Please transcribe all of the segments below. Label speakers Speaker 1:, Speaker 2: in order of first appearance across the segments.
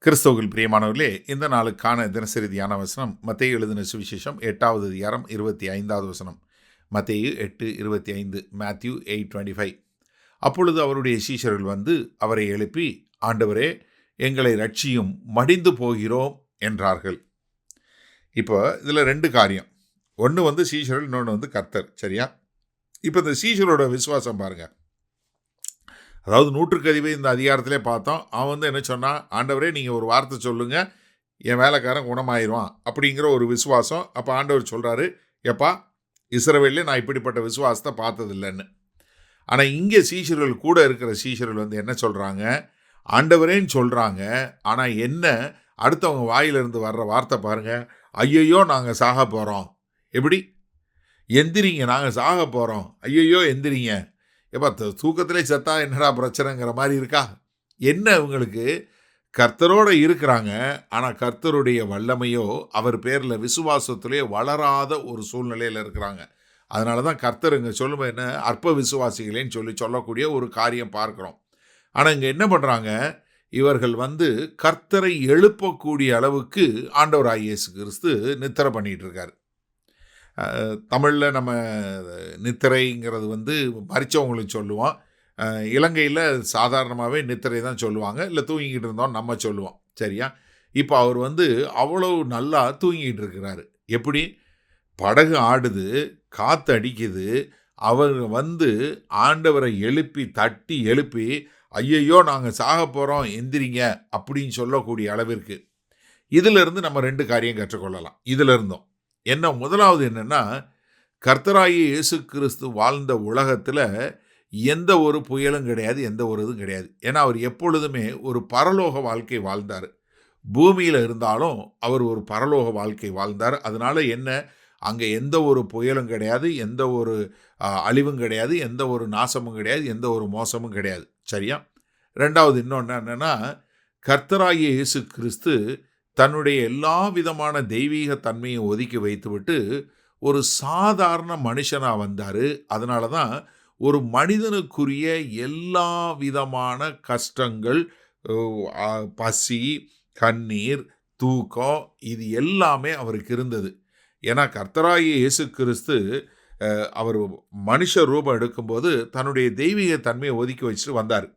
Speaker 1: கிறிஸ்துவுக்குள் பிரியமானவர்களே, இந்த நாளுக்கான தினசரி தியான வசனம் மத்தேயு எழுதின சுவிசேஷம் 8வது அதிகாரம் 25வது வசனம். மத்தேயு 8:25, மேத்யூ 8:25. அப்பொழுது அவருடைய சீஷர்கள் வந்து அவரை எழுப்பி, ஆண்டவரே, எங்களை ரட்சியும், மடிந்து போகிறோம் என்றார்கள். இப்போ இதில் ரெண்டு காரியம். ஒன்று வந்து சீஷர்கள், இன்னொன்று வந்து கர்த்தர். சரியா? இப்போ இந்த சீஷரோட விசுவாசம் பாருங்க. அதாவது 100க்கு அதிபதி இந்த அதிகாரத்திலே பார்த்தோம். அவன் வந்து என்ன சொன்னான்? ஆண்டவரே, நீங்கள் ஒரு வார்த்தை சொல்லுங்கள், என் வேலைக்காரன் குணமாயிருவான் அப்படிங்கிற ஒரு விசுவாசம். அப்போ ஆண்டவர் சொல்கிறாரு, எப்பா, இஸ்ரவேலில் நான் இப்படிப்பட்ட விசுவாசத்தை பார்த்ததில்லைன்னு. ஆனால் இங்கே சீஷர்கள், கூட இருக்கிற சீஷர்கள் வந்து என்ன சொல்கிறாங்க? ஆண்டவரேன்னு சொல்கிறாங்க. ஆனால் என்ன, அடுத்தவங்க வாயிலிருந்து வர்ற வார்த்தை பாருங்கள், ஐயையோ நாங்கள் சாக போகிறோம். எப்படி? எந்திரிங்க, நாங்கள் சாக போகிறோம். ஐயையோ எந்திரிங்க. எப்பா, தூக்கத்திலே செத்தா என்னடா பிரச்சனைங்கிற மாதிரி இருக்கா? என்ன இவங்களுக்கு? கர்த்தரோடு இருக்கிறாங்க, ஆனால் கர்த்தருடைய வல்லமையோ அவர் பேரில் விசுவாசத்திலே வளராத ஒரு சூழ்நிலையில் இருக்கிறாங்க. அதனால தான் கர்த்தர் இங்கே சொல்லும்போது என்ன, அற்ப விசுவாசிகளேன்னு சொல்லக்கூடிய ஒரு காரியம் பார்க்குறோம். ஆனால் இங்கே என்ன பண்ணுறாங்க? இவர்கள் வந்து கர்த்தரை எழுப்பக்கூடிய அளவுக்கு ஆண்டவராகிய இயேசு கிறிஸ்து நித்திரை பண்ணிகிட்டு இருக்கார். தமிழில் நம்ம நித்திரைங்கிறது வந்து மரித்தவங்களுக்கு சொல்லுவோம். இலங்கையில் சாதாரணமாகவே நித்திரை தான் சொல்லுவாங்க, இல்லை தூங்கிக்கிட்டு இருந்தோம் நம்ம சொல்லுவோம். சரியா? இப்போ அவர் வந்து அவ்வளோ நல்லா தூங்கிக்கிட்டு இருக்கிறாரு. எப்படி? படகு ஆடுது, காற்று அடிக்குது, அவர் வந்து ஆண்டவரை தட்டி எழுப்பி ஐயையோ நாங்கள் சாக போகிறோம், எந்திரிங்க அப்படின்னு சொல்லக்கூடிய அளவிற்கு. இதிலிருந்து நம்ம ரெண்டு காரியம் கற்றுக்கொள்ளலாம். இதிலிருந்தும் என்ன, முதலாவது என்னன்னா, கர்த்தராகிய இயேசு கிறிஸ்து வாழ்ந்த உலகத்தில் எந்த ஒரு புயலும் கிடையாது, எந்த ஒரு இதுவும் கிடையாது. ஏன்னா அவர் எப்பொழுதுமே ஒரு பரலோக வாழ்க்கை வாழ்ந்தார். பூமியில் இருந்தாலும் அவர் ஒரு பரலோக வாழ்க்கை வாழ்ந்தார். அதனால என்ன, அங்கே எந்த ஒரு புயலும் கிடையாது, எந்த ஒரு அழிவும் கிடையாது, எந்த ஒரு நாசமும் கிடையாது, எந்த ஒரு மோசமும் கிடையாது. சரியா? ரெண்டாவது இன்னொன்று என்னன்னா, கர்த்தராகிய இயேசு கிறிஸ்து தன்னுடைய எல்லா விதமான தெய்வீக தன்மையை ஒதுக்கி வைத்துவிட்டு ஒரு சாதாரண மனுஷனாக வந்தார். அதனால தான் ஒரு மனிதனுக்குரிய எல்லா விதமான கஷ்டங்கள், பசி, கண்ணீர், தூக்கம், இது எல்லாமே அவருக்கு இருந்தது. ஏன்னா கர்த்தராகிய இயேசு கிறிஸ்து அவர் மனுஷ ரூபம் எடுக்கும்போது தன்னுடைய தெய்வீக தன்மையை ஒதுக்கி வச்சுட்டு வந்தார்.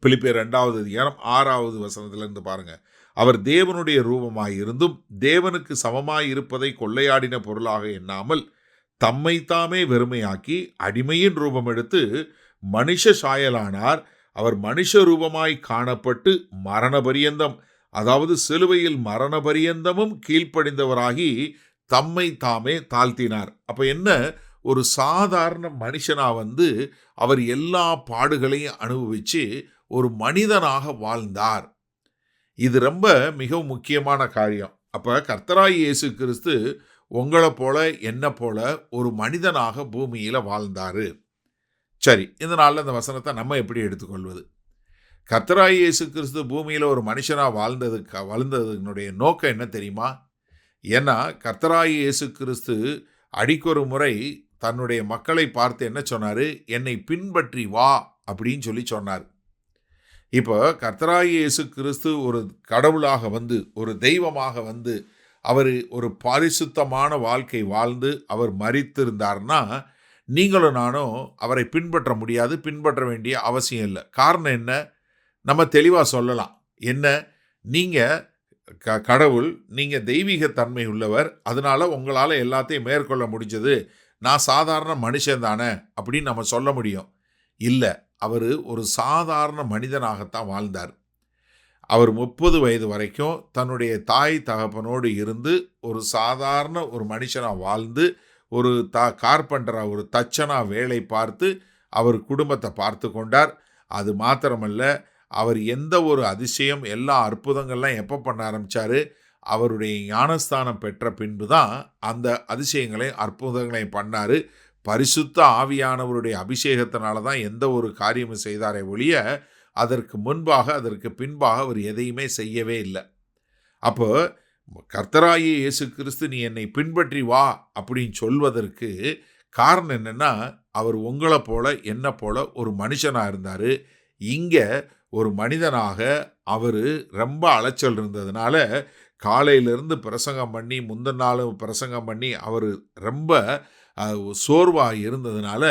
Speaker 1: பிலிப்பியர் 2வது அதிகாரம் 6வது வசனத்திலிருந்து பாருங்க. அவர் தேவனுடைய ரூபமாய் இருந்தும் தேவனுக்கு சமமாய் இருப்பதை கொள்ளையாடின பொருளாக எண்ணாமல் தம்மை தாமே வெறுமையாக்கி அடிமையின் ரூபம் எடுத்து மனுஷ சாயலானார். அவர் மனுஷ ரூபமாய் காணப்பட்டு மரண பரியந்தம், அதாவது சிலுவையில் மரண பரியந்தமும் கீழ்ப்படிந்தவராகி தம்மை தாமே தாழ்த்தினார். அப்ப என்ன, ஒரு சாதாரண மனுஷனா வந்து அவர் எல்லா பாடுகளையும் அனுபவிச்சு ஒரு மனிதனாக வாழ்ந்தார். இது ரொம்ப மிகவும் முக்கியமான காரியம். அப்போ கர்த்தராகிய இயேசு கிறிஸ்து உங்களை போல என்ன போல ஒரு மனிதனாக பூமியில் வாழ்ந்தார். சரி, இந்த நாளில் இந்த வசனத்தை நம்ம எப்படி எடுத்துக்கொள்வது? கர்த்தராகிய இயேசு கிறிஸ்து பூமியில் ஒரு மனுஷனாக வாழ்ந்ததுனுடைய நோக்கம் என்ன தெரியுமா? ஏன்னா கர்த்தராகிய இயேசு கிறிஸ்து அடிக்கொரு முறை தன்னுடைய மக்களை பார்த்து என்ன சொன்னார்? என்னை பின்பற்றி வா அப்படின்னு சொல்லி சொன்னார். இப்போ கர்த்தராகிய இயேசு கிறிஸ்து ஒரு கடவுளாக வந்து, ஒரு தெய்வமாக வந்து, அவர் ஒரு பரிசுத்தமான வாழ்க்கை வாழ்ந்து அவர் மரித்திருந்தார்னா நீங்களும் நானும் அவரை பின்பற்ற முடியாது, பின்பற்ற வேண்டிய அவசியம் இல்லை. காரணம் என்ன? நம்ம தெளிவாக சொல்லலாம். என்ன, நீங்கள் கடவுள், நீங்கள் தெய்வீக தன்மை உள்ளவர், அதனால உங்களால் எல்லாத்தையும் மேற்கொள்ள முடிஞ்சது, நான் சாதாரண மனுஷன் தானே அப்படின்னு நம்ம சொல்ல முடியும். இல்லை, அவர் ஒரு சாதாரண மனிதனாகத்தான் வாழ்ந்தார். அவர் 30 வயது வரைக்கும் தன்னுடைய தாய் தகப்பனோடு இருந்து ஒரு சாதாரண ஒரு மனுஷனாக வாழ்ந்து ஒரு கார்பெண்டராக, ஒரு தச்சனாக வேலை பார்த்து அவர் குடும்பத்தை பார்த்து கொண்டார். அது மாத்திரமல்ல, அவர் எந்த ஒரு அதிசயம், எல்லா அற்புதங்கள்லாம் எப்போ பண்ண ஆரம்பித்தார்? அவருடைய ஞானஸ்தானம் பெற்ற பின்பு தான் அந்த அதிசயங்களையும் அற்புதங்களையும் பண்ணார். பரிசுத்த ஆவியானவருடைய அபிஷேகத்தினால தான் எந்த ஒரு காரியமும் செய்தாரே ஒழிய அதற்கு முன்பாக, அதற்கு பின்பாக அவர் எதையுமே செய்யவே இல்லை. அப்போ கர்த்தராகிய இயேசு கிறிஸ்து நீ என்னை பின்பற்றி வா அப்படின்னு சொல்வதற்கு காரணம் என்னன்னா, அவர் உங்களை போல என்ன போல ஒரு மனுஷனாக இருந்தார். இங்கே ஒரு மனிதனாக அவர் ரொம்ப அலைச்சல் இருந்ததுனால காலையிலிருந்து பிரசங்கம் பண்ணி முந்தின நாளும் பிரசங்கம் பண்ணி அவர் ரொம்ப சோர்வாக இருந்ததுனால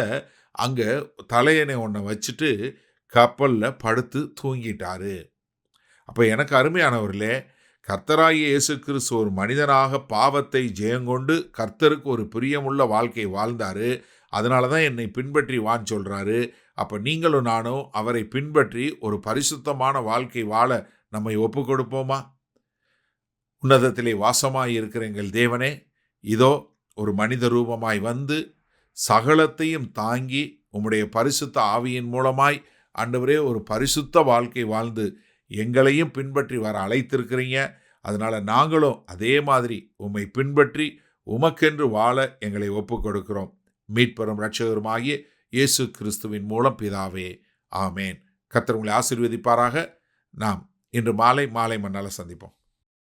Speaker 1: அங்கே தலையணை ஒன்றை வச்சுட்டு கப்பலில் படுத்து தூங்கிட்டாரு. அப்போ எனக்கு அருமையானவர்களே, கர்த்தராகிய இயேசு கிறிஸ்து ஒரு மனிதனாக பாவத்தை ஜெயங்கொண்டு கர்த்தருக்கு ஒரு பிரியமுள்ள வாழ்க்கை வாழ்ந்தாரு. அதனால தான் என்னை பின்பற்றி வான்னு சொல்கிறாரு. அப்போ நீங்களும் நானும் அவரை பின்பற்றி ஒரு பரிசுத்தமான வாழ்க்கை வாழ நம்மை ஒப்பு கொடுப்போமா? உன்னதத்திலே வாசமாய் இருக்கிற எங்கள் தேவனே, இதோ ஒரு மனித ரூபமாய் வந்து சகலத்தையும் தாங்கி உம்முடைய பரிசுத்த ஆவியின் மூலமாய் ஆண்டவரே ஒரு பரிசுத்த வாழ்க்கை வாழ்ந்து எங்களையும் பின்பற்றி வர அழைத்திருக்கிறீங்க. அதனால் நாங்களும் அதே மாதிரி உம்மை பின்பற்றி உமக்கென்று வாழ எங்களை ஒப்பு கொடுக்கிறோம். மீட்பெறும் இரட்சகருமாகிய இயேசு கிறிஸ்துவின் மூலம் பிதாவே, ஆமேன். கர்த்தர் உங்களை ஆசீர்வதிப்பாராக. நாம் இன்று மாலை மன்னால சந்திப்போம்.